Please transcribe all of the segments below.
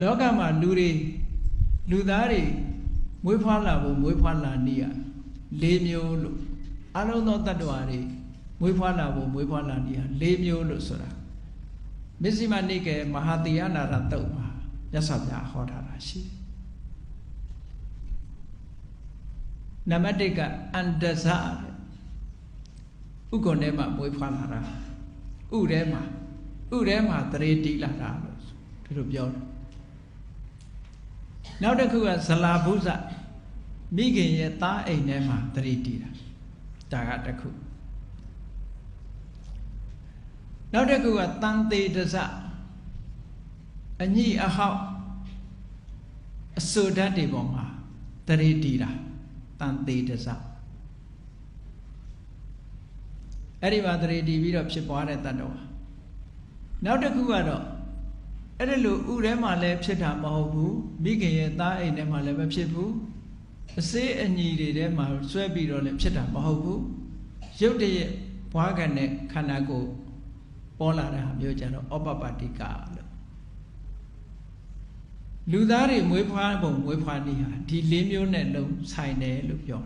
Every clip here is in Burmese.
လောကမှာလူသားတွေမွေးဖွားလာဖို့မွေးဖွားလာနည်း၄မျိုးလို့အလုံးသောတတ္တဝါတွေမွေးဖွားလာဖို့မွေးဖွားလာနည်း၄မျိုးလို့ဆိုတာမစ္စည်းမနိကေမဟာတိယနာရတုတ်မှာမြတ်စွာဘုရားဟောထားတာရှိတယ်နံပါတ်၁ကအန္တဇတဲ့ဥက္ကုံထဲမှာမွေးဖွားလာတာဥထဲမှာတရေတီလာတာလို့ဒီလိုပြောတယ်နောက်တစ်ခုကဇလာဘုဇမိခင်ရဲ့သားအိမ်ထဲမှာတရေတီတာဒါကတစ်ခုနောက်တစ်ခုကတန်သေးတဇအညိအဟောက်အစွတ်ဓာတ်တွေပေါ်မှာတရေတီတာတန်သေးတဇအဲ့ဒီမှာတရေတီပြီးတော့ဖြစ်ပွားတဲ့တတ္တဝါနောက်တစ်ခုကတော့အဲ့ဒီလိုဥထဲမှာလည်းဖြစ်တာမဟုတ်ဘူးမိခင်ရဲ့သားအိမ်ထဲမှာလည်းမဖြစ်ဘူးအစေးအညီတွေထဲမှာဆွဲပြီးတော့လည်းဖြစ်တာမဟုတ်ဘူးရုပ်တရက်ဘွားကန်တဲ့ခန္ဓာကိုယ်ပေါ်လာတဲ့ဟာမျိုးကြတော့ဩပပတ္တိကလို့လူသားတွေမွေးဖွားပုံမွေးဖွားနည်းဟာဒီ၄မျိုးနဲ့လုံးဆိုင်တယ်လို့ပြော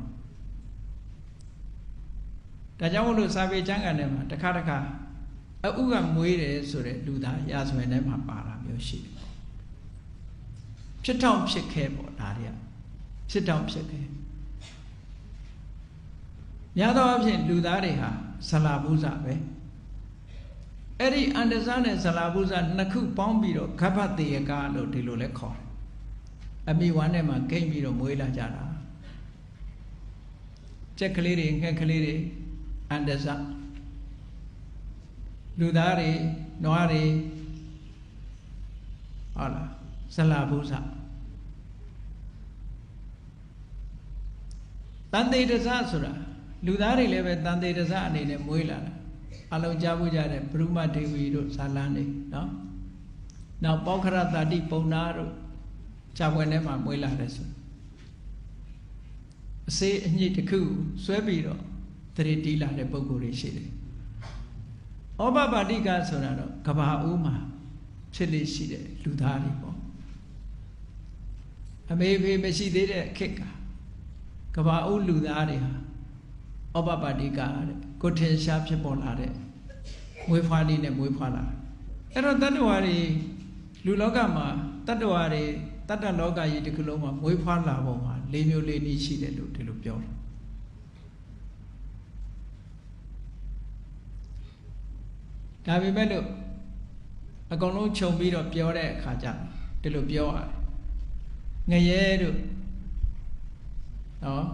တယ်ဒါကြောင့်မလို့စာပေကျမ်းဂန်ထဲမှာတစ်ခါအဥကမွေးတယ်ဆိုတဲ့လူသားရာဇဝင်ထဲမှာပါတာမျိုးရှိတယ်ဖြစ်ထောင်ဖြစ်ခဲပေါ့ဒါတွေကဖြစ်ထောင်ဖြစ်ခဲများသောအားဖြင့်လူသားတွေဟာဇလာဘုဇပဲအဲ့ဒီအန္တဇနဲ့ဇလာဘုဇနှစ်ခုပေါင်းပြီးတော့ဂဗ္ဗတေယကလို့ဒီလိုလဲခေါ်တယ်အမိဝမ်းထဲမှာကိမ့်ပြီးတော့မွေးလာကြတာကြက်ကလေးတွေငှက်ကလေးတွေအန္တဇလူသားတွေနွားတွေဟုတ်လားဇလာဘုဇတန်တေတဇဆိုတာလူသားတွေလည်းပဲတန်တေတဇအနေနဲ့မွေးလာတာအလုံးကြားဖို့ကြတဲ့ဘရုမဒေဝီတို့ဇာလန်းတွေနော်နောက်ပေါခရတာတိပုံနာတို့ဇာပွဲထဲမှာမွေးလာတယ်ဆိုအစေးအညစ်တစ်ခုဆွဲပြီးတော့တရေတီးလာတဲ့ပုံကိုယ်တွေရှိတယ်ဩပပတ္တိကဆိုတာတော့ကဘာဦးမှာဖြစ်လေရှိတဲ့လူသားတွေပေါ့အမေဖေမရှိသေးတဲ့ခေတ်ကဘာဦးလူသားတွေဟာဩပပတ္တိကတဲ့ကိုထင်ရှားဖြစ်ပေါ်လာတဲ့မွေးဖွားနည်းနဲ့မွေးဖွားလာအဲ့တော့တတ္တဝါတွေလူလောကမှာတတ္တဝါတွေတတ္တလောကကြီးတစ်ခုလုံးမှာမွေးဖွားလာပုံမှာ၄မျိုး၄နည်းရှိတယ်လို့ဒီလိုပြောတယ်ဒါပေမဲ့လို့အကုန်လုံးခြုံပြီးတော့ပြောတဲ့အခါကျဒီလိုပြောရတယ်ငရဲတို့နော်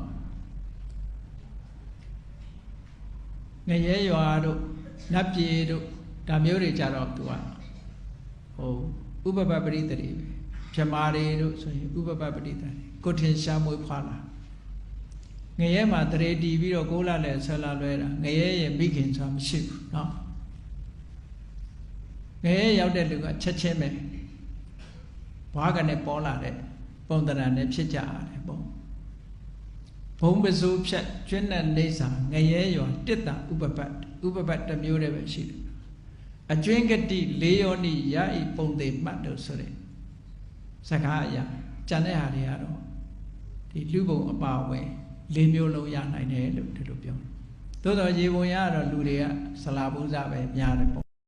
ငရဲရွာတို့နတ်ပြည်တို့ဒါမျိုးတွေကြတော့သူကဟိုဥပပပရိသေတွေဗြဟ္မာတွေတို့ဆိုရင်ဥပပပရိသေကိုထင်ရှားမွေးဖွားလာငရဲမှာတရေတီပြီးတော့ကိုးလာလဲဆွဲလာလွဲတာငရဲရဲ့မိခင်ဆိုတာမရှိဘူးเนาะငရဲရောက်တဲ့လူကချက်ချင်းပဲဘွားကနဲ့ပေါ်လာတဲ့ပုံတရံနဲ့ဖြစ်ကြရတယ်ပေါ့ဘုံပစိုးဖြတ်ကျွန်းနဲ့နေစာငရဲရွာတစ်တာဥပပတ်တစ်မျိုးတည်းပဲရှိတယ်အကျွင်းကတိလေးယောနိရဤပုံသေးမှတ်လို့ဆိုတဲ့စကားအရာကြံတဲ့ဟာတွေကတော့ဒီလူပုံအပါဝင်၄မျိုးလုံးရနိုင်တယ်လို့ဒီလိုပြောတယ်သို့တော်ရေပုံရကတော့လူတွေကဇလာဘုဇပဲများတယ်ပေါ့